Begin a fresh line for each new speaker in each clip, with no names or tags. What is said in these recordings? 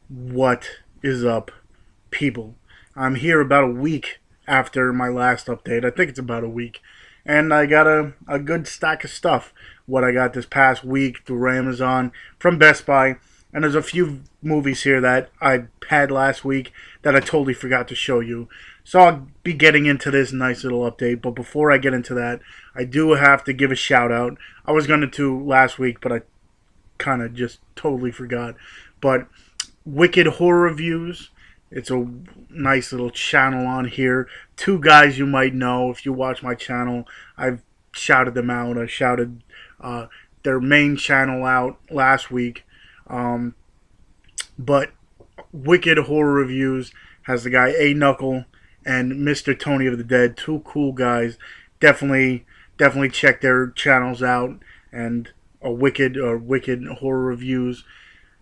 What is up, people? I'm here about a week after my last update. I think it's about a week. And I got a good stack of stuff. What I got this past week through Amazon from Best Buy. And there's a few movies here that I had last week that I totally forgot to show you. So I'll be getting into this nice little update. But before I get into that, I do have to give a shout out. I was going to last week, but I kind of just totally forgot. But Wicked Horror Reviews. It's a nice little channel on here. Two guys you might know if you watch my channel. I've shouted them out. I shouted uh, their main channel out last week. Um, but Wicked Horror Reviews has the guy A Knuckle and Mr. Tony of the Dead. Two cool guys. Definitely check their channels out. And Wicked Horror Reviews,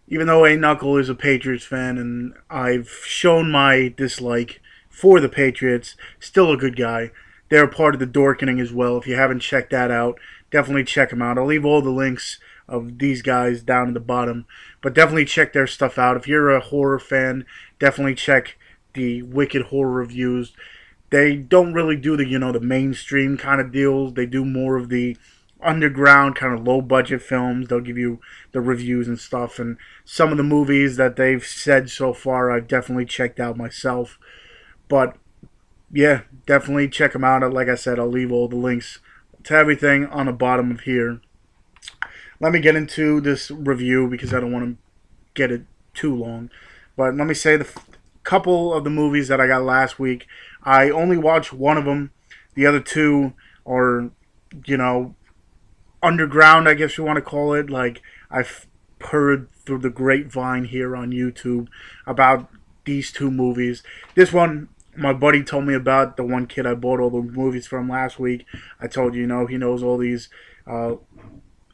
even though A Knuckle is a Patriots fan and I've shown my dislike for the Patriots, still a good guy. They're part of the Dorkening as well. If you haven't checked that out, definitely check them out. I'll leave all the links of these guys down at the bottom, but definitely check their stuff out. If you're a horror fan, definitely check the Wicked Horror Reviews. They don't really do the mainstream kind of deals. They do more of the underground kind of low budget films. They'll give you the reviews and stuff, and some of the movies that they've said so far I've definitely checked out myself. But yeah, definitely check them out. Like I said, I'll leave all the links to everything on the bottom of here. Let me get into this review because I don't want to get it too long. But let me say the couple of the movies that I got last week, I only watched one of them. The other two are, you know, underground, I guess you want to call it. Like, I've heard through the grapevine here on YouTube about these two movies. This one, my buddy told me about. The one kid I bought all the movies from last week. I told you, he knows all these uh,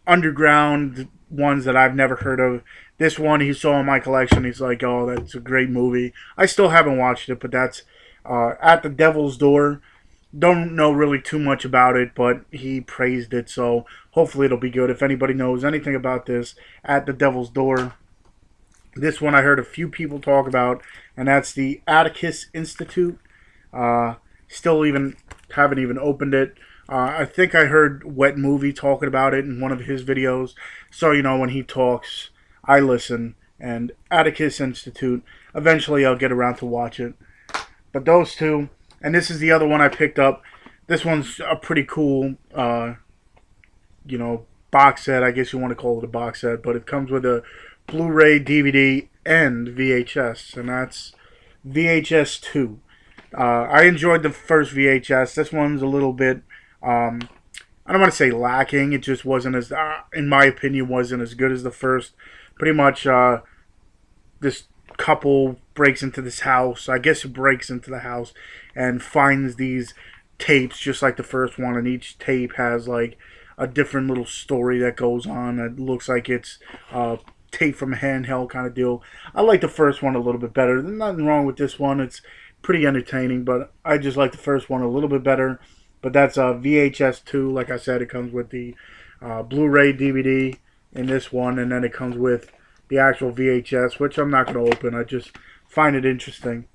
underground ones that I've never heard of. This one he saw in my collection. He's like, "Oh, that's a great movie." I still haven't watched it, but that's At the Devil's Door. Don't know really too much about it, but he praised it, so hopefully it'll be good. If anybody knows anything about this, At the Devil's Door. This one I heard a few people talk about, and that's the Atticus Institute. Uh, Still even haven't even opened it. I think I heard Wet Movie talking about it in one of his videos. So, when he talks, I listen. And Atticus Institute, eventually I'll get around to watch it. But those two, and this is the other one I picked up. This one's a pretty cool, box set. I guess you want to call it a box set, but it comes with a Blu Ray, DVD, and VHS, and that's VHS 2. I enjoyed the first VHS. This one's a little bit, I don't want to say lacking. It just wasn't as, in my opinion, wasn't as good as the first. Pretty much, this couple breaks into this house. I guess it breaks into the house and finds these tapes just like the first one, and each tape has like a different little story that goes on. It looks like it's tape from a handheld kind of deal. I like the first one a little bit better. There's nothing wrong with this one. It's pretty entertaining, but I just like the first one a little bit better. But that's VHS 2. Like I said, it comes with the Blu-ray DVD in this one, and then it comes with the actual VHS, which I'm not going to open. I just find it interesting.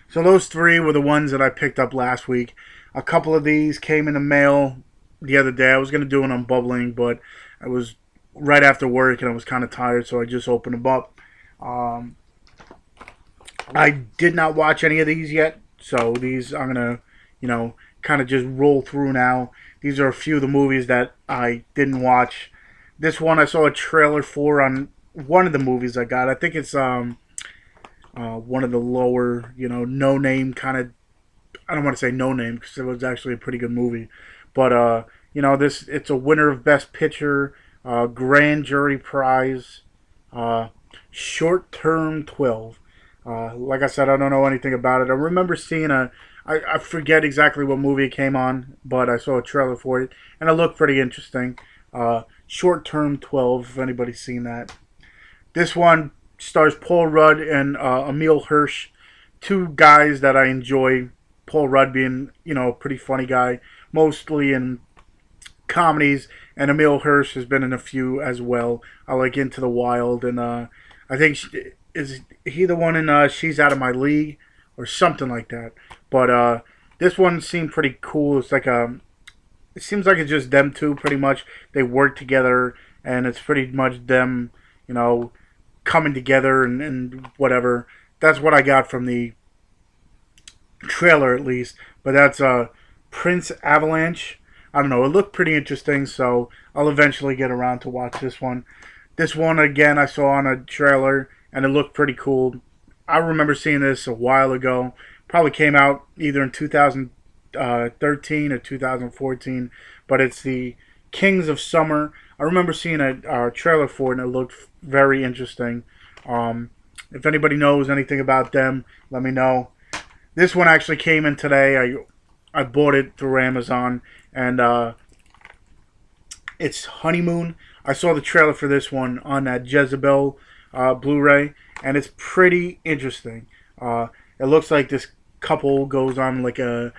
So those three were the ones that I picked up last week. A couple of these came in the mail the other day. I was going to do an unbubbling, but I was right after work and I was kind of tired, so I just opened them up. I did not watch any of these yet, so these I'm going to, kind of just roll through now. These are a few of the movies that I didn't watch. This one I saw a trailer for on one of the movies I got. I think it's one of the lower, no name kind of. I don't want to say no name because it was actually a pretty good movie, but this it's a winner of Best Picture, Grand Jury Prize, Short Term 12. Like I said, I don't know anything about it. I remember seeing I forget exactly what movie it came on, but I saw a trailer for it, and it looked pretty interesting. Short Term 12, if anybody's seen that. This one stars Paul Rudd and Emil Hirsch, two guys that I enjoy. Paul Rudd being, a pretty funny guy, mostly in comedies, and Emil Hirsch has been in a few as well. I like Into the Wild and I think is he the one in She's Out of My League or something like that. But this one seemed pretty cool. It's like it seems like it's just them two pretty much. They work together, and it's pretty much them, you know, coming together and whatever. That's what I got from the trailer at least. But that's Prince Avalanche. I don't know. It looked pretty interesting, so I'll eventually get around to watch this one. This one again I saw on a trailer, and it looked pretty cool. I remember seeing this a while ago. Probably came out either in 2013 or 2014, but it's the Kings of Summer. I remember seeing a trailer for it, and it looked very interesting. If anybody knows anything about them, let me know. This one actually came in today. I bought it through Amazon, and it's Honeymoon. I saw the trailer for this one on that Jezebel Blu Ray, and it's pretty interesting. It looks like this couple goes on like a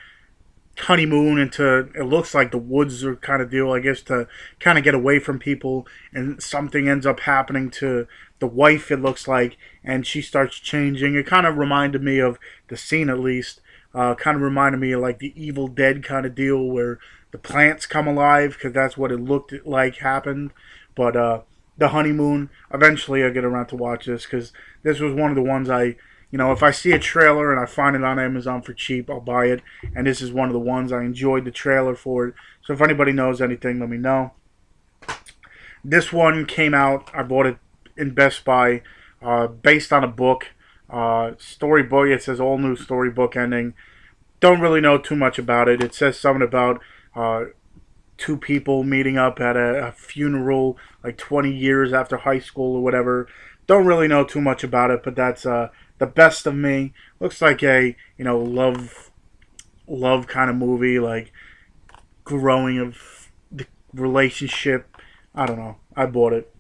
honeymoon into, it looks like the woods or kind of deal, I guess, to kind of get away from people, and something ends up happening to the wife, it looks like, and she starts changing. It kind of reminded me of the scene, at least. Kind of reminded me of like the Evil Dead kind of deal where the plants come alive, because that's what it looked like happened. But the honeymoon, eventually I'll get around to watch this, because this was one of the ones if I see a trailer and I find it on Amazon for cheap, I'll buy it. And this is one of the ones I enjoyed the trailer for it. So if anybody knows anything, let me know. This one came out, I bought it in Best Buy, based on a book. Storybook, it says all new storybook ending. Don't really know too much about it. It says something about two people meeting up at a funeral like 20 years after high school or whatever. Don't really know too much about it, but that's The Best of Me. Looks like a love kind of movie, like growing of the relationship. I don't know. I bought it.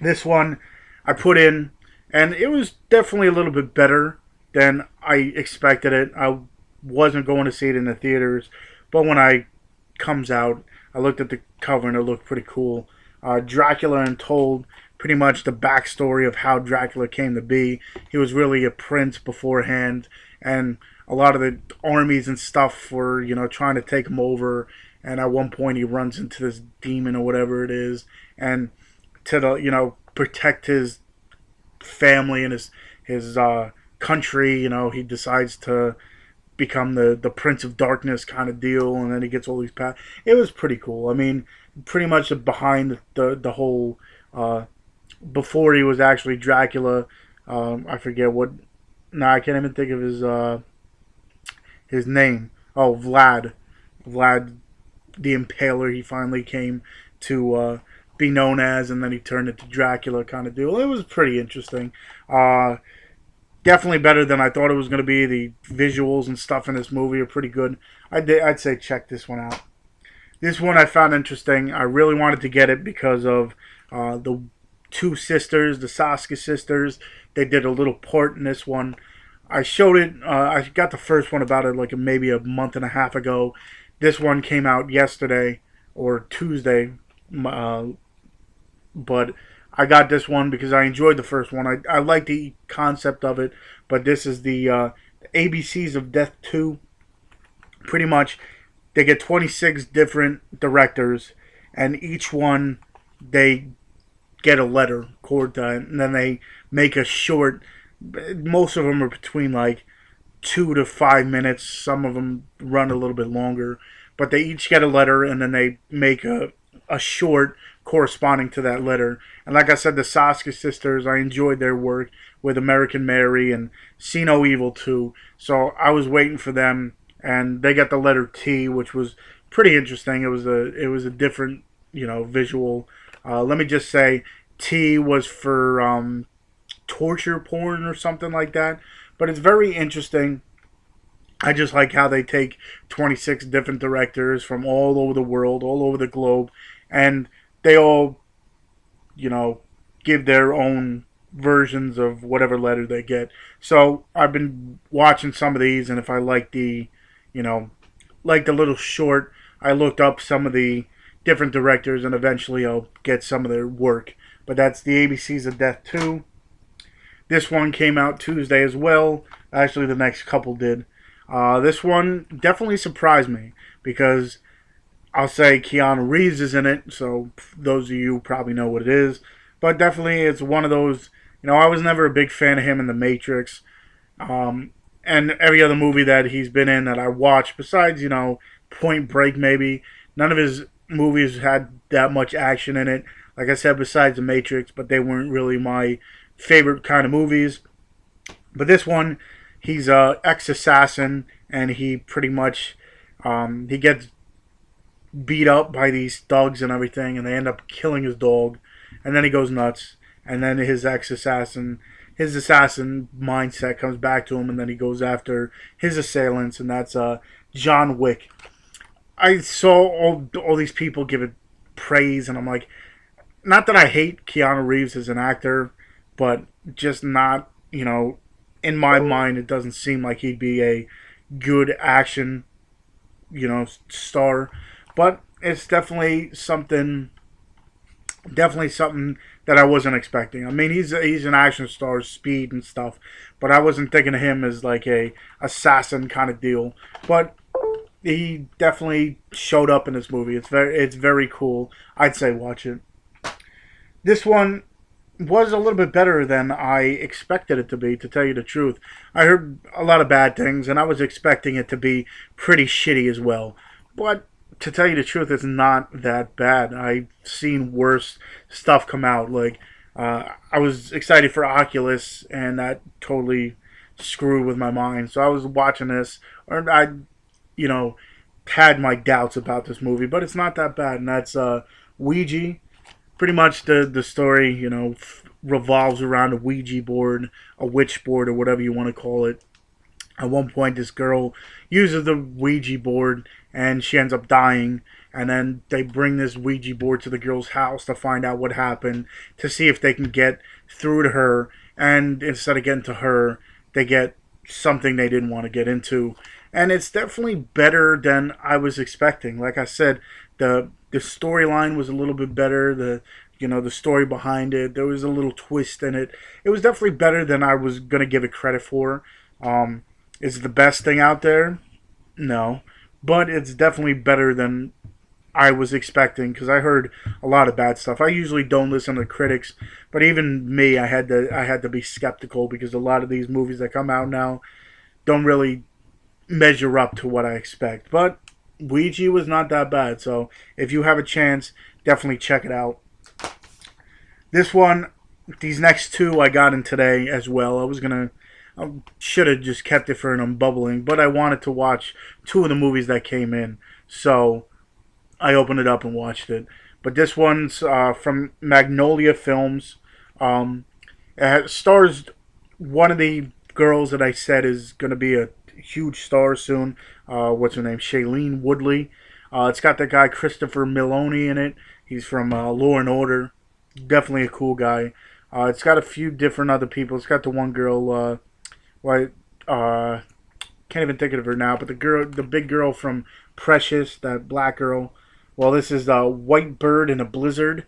This one I put in, and it was definitely a little bit better than I expected it. I wasn't going to see it in the theaters, but when I comes out, I looked at the cover and it looked pretty cool. Dracula Untold, pretty much the backstory of how Dracula came to be. He was really a prince beforehand, and a lot of the armies and stuff were, trying to take him over. And at one point, he runs into this demon or whatever it is, and to protect his family and his country, he decides to become the Prince of Darkness kind of deal, and then he gets all these powers. It was pretty cool. I mean, pretty much behind the whole. Before he was actually Dracula, I forget what. No, I can't even think of his name. Oh, Vlad the Impaler. He finally came to be known as, and then he turned into Dracula kind of deal. It was pretty interesting. Definitely better than I thought it was going to be. The visuals and stuff in this movie are pretty good. I'd say check this one out. This one I found interesting. I really wanted to get it because of the two sisters, the Saskia sisters. They did a little part in this one. I showed it. I got the first one about it like maybe a month and a half ago. This one came out yesterday or Tuesday. But I got this one because I enjoyed the first one. I like the concept of it, but this is the ABCs of Death 2. Pretty much, they get 26 different directors, and each one, they get a letter, and then they make a short. Most of them are between like 2 to 5 minutes. Some of them run a little bit longer, but they each get a letter, and then they make a short corresponding to that letter. And like I said, the Saskia sisters, I enjoyed their work with American Mary and See No Evil 2. So I was waiting for them, and they got the letter T, which was pretty interesting. It was a different, visual. Let me just say, T was for torture porn or something like that. But it's very interesting. I just like how they take 26 different directors from all over the world, all over the globe, and they all, give their own versions of whatever letter they get. So I've been watching some of these, and if I like the little short, I looked up some of the different directors, and eventually I'll get some of their work. But that's the ABCs of Death 2. This one came out Tuesday as well. Actually, the next couple did. This one definitely surprised me because I'll say Keanu Reeves is in it, so those of you probably know what it is. But definitely it's one of those, I was never a big fan of him in The Matrix. And every other movie that he's been in that I watched, besides, Point Break maybe, none of his movies had that much action in it. Like I said, besides The Matrix, but they weren't really my favorite kind of movies. But this one, he's a ex-assassin, and he pretty much, he gets beat up by these thugs and everything, and they end up killing his dog, and then he goes nuts, and then his assassin mindset comes back to him, and then he goes after his assailants, and that's John Wick. I saw all these people give it praise, and I'm like, not that I hate Keanu Reeves as an actor, but just not, in my mind, it doesn't seem like he'd be a good action, star. But it's definitely something that I wasn't expecting. I mean, he's an action star, speed and stuff, but I wasn't thinking of him as like a assassin kind of deal. But he definitely showed up in this movie. It's very cool. I'd say watch it. This one was a little bit better than I expected it to be, to tell you the truth. I heard a lot of bad things, and I was expecting it to be pretty shitty as well. But to tell you the truth, it's not that bad. I've seen worse stuff come out. Like, I was excited for Oculus, and that totally screwed with my mind. So I was watching this, or I, had my doubts about this movie, but it's not that bad. And that's Ouija. Pretty much the story, revolves around a Ouija board, a witch board, or whatever you want to call it. At one point, this girl uses the Ouija board, and she ends up dying. And then they bring this Ouija board to the girl's house to find out what happened, to see if they can get through to her. And instead of getting to her, they get something they didn't want to get into. And it's definitely better than I was expecting. Like I said, the storyline was a little bit better. The story behind it, there was a little twist in it. It was definitely better than I was gonna give it credit for. Is it the best thing out there? No, but it's definitely better than I was expecting, because I heard a lot of bad stuff. I usually don't listen to critics, but even me, I had to be skeptical, because a lot of these movies that come out now don't really measure up to what I expect. But Ouija was not that bad, so if you have a chance, definitely check it out. These next two I got in today as well. I should have just kept it for an unbubbling, but I wanted to watch two of the movies that came in, so I opened it up and watched it. But this one's from Magnolia Films. It stars one of the girls that I said is going to be a huge star soon. What's her name? Shailene Woodley. It's got that guy Christopher Meloni in it. He's from Law and Order. Definitely a cool guy. It's got a few different other people. It's got the one girl, can't even think of her now, but the big girl from Precious, that black girl. Well, this is White Bird in a Blizzard.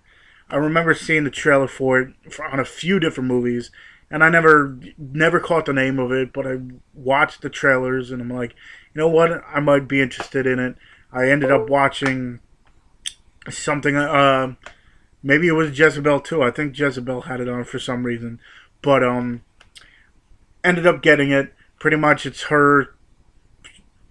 I remember seeing the trailer for it on a few different movies, and I never caught the name of it, but I watched the trailers, and I'm like, you know what, I might be interested in it. I ended up watching something, maybe it was Jezebel too. I think Jezebel had it on for some reason, but ended up getting it. Pretty much it's her,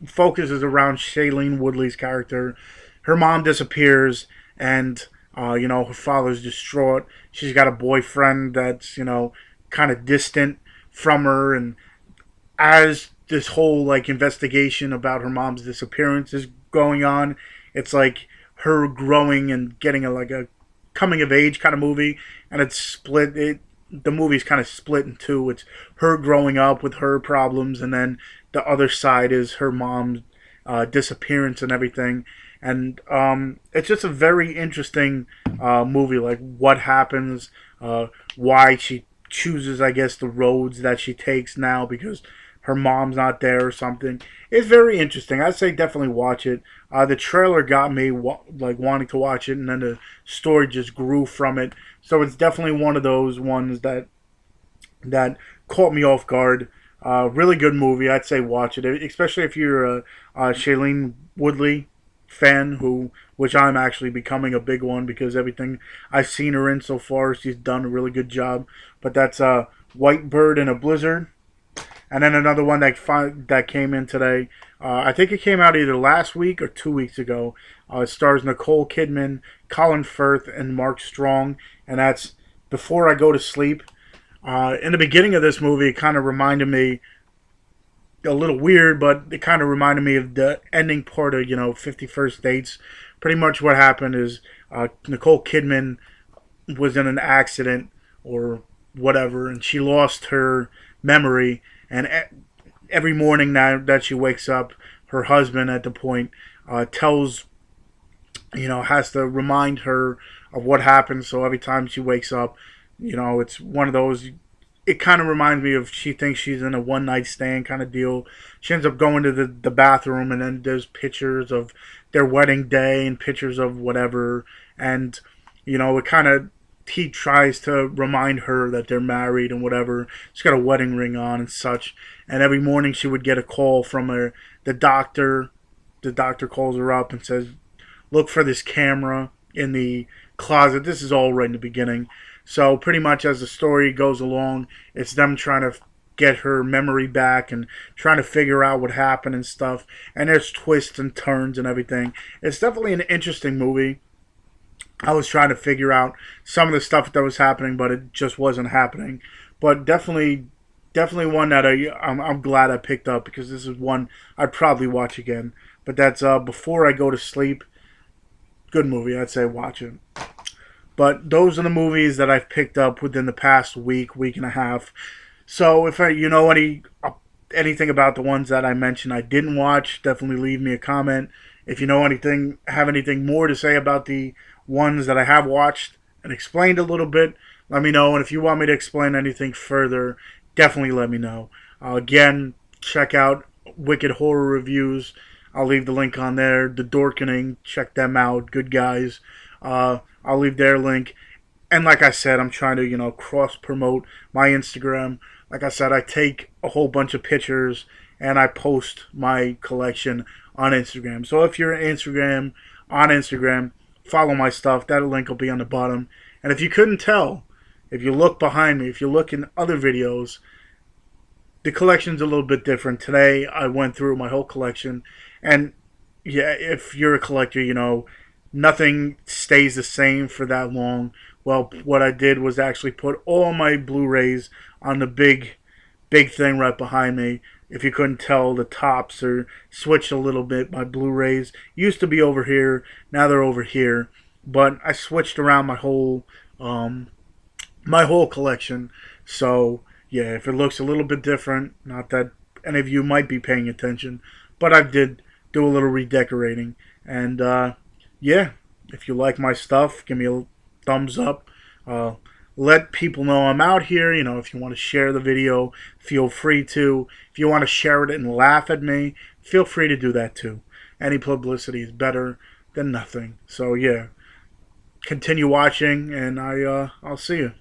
focuses around Shailene Woodley's character. Her mom disappears, and her father's distraught. She's got a boyfriend that's, kind of distant from her, and as this whole investigation about her mom's disappearance is going on, it's like her growing and getting a coming of age kind of movie, and it's split. The movie's kind of split in two. It's her growing up with her problems, and then the other side is her mom's disappearance and everything. And it's just a very interesting movie, like what happens, why she chooses, I guess, the roads that she takes now, because her mom's not there or something. It's very interesting. I'd say definitely watch it. The trailer got me like wanting to watch it, and then the story just grew from it. So it's definitely one of those ones that caught me off guard. Really good movie. I'd say watch it, especially if you're a Shailene Woodley fan, which I'm actually becoming a big one because everything I've seen her in so far, she's done a really good job. But that's White Bird in a Blizzard, and then another one that came in today. I think it came out either last week or 2 weeks ago. It stars Nicole Kidman, Colin Firth, and Mark Strong, and that's Before I Go to Sleep. In the beginning of this movie, it kind of reminded me, a little weird, but it kind of reminded me of the ending part of, 50 First Dates. Pretty much what happened is Nicole Kidman was in an accident or whatever, and she lost her memory. And every morning now that she wakes up, her husband at the point tells, has to remind her of what happened. So every time she wakes up, it's one of those. It kind of reminds me of she thinks she's in a one night stand kind of deal. She ends up going to the bathroom, and then there's pictures of their wedding day and pictures of whatever. And, it kind of, he tries to remind her that they're married and whatever. She's got a wedding ring on and such. And every morning she would get a call from the doctor. The doctor calls her up and says, look for this camera in the closet. This is all right in the beginning. So pretty much as the story goes along, it's them trying to get her memory back and trying to figure out what happened and stuff. And there's twists and turns and everything. It's definitely an interesting movie. I was trying to figure out some of the stuff that was happening, but it just wasn't happening. But definitely one that I'm glad I picked up, because this is one I'd probably watch again. But that's Before I Go to Sleep. Good movie. I'd say watch it. But those are the movies that I've picked up within the past week and a half. So if you know anything about the ones that I mentioned I didn't watch, definitely leave me a comment. If you know have anything more to say about the ones that I have watched and explained a little bit, let me know. And if you want me to explain anything further, definitely let me know. Again, check out Wicked Horror Reviews. I'll leave the link on there. The Dorkening, check them out. Good guys. I'll leave their link. And like I said, I'm trying to, cross-promote my Instagram. Like I said, I take a whole bunch of pictures and I post my collection on Instagram. So if you're on Instagram, follow my stuff. That link will be on the bottom. And if you couldn't tell, if you look behind me, if you look in other videos, the collection's a little bit different. Today, I went through my whole collection. And yeah, if you're a collector, nothing stays the same for that long. Well, what I did was actually put all my Blu Rays on the big thing right behind me. If you couldn't tell, the tops are switched a little bit. My Blu Rays used to be over here, now they're over here. But I switched around my whole collection. So yeah, if it looks a little bit different, not that any of you might be paying attention, but I did do a little redecorating. And yeah, if you like my stuff, give me a thumbs up. Let people know I'm out here. If you want to share the video, feel free to. If you want to share it and laugh at me, feel free to do that too. Any publicity is better than nothing. So yeah, continue watching, and I'll see you.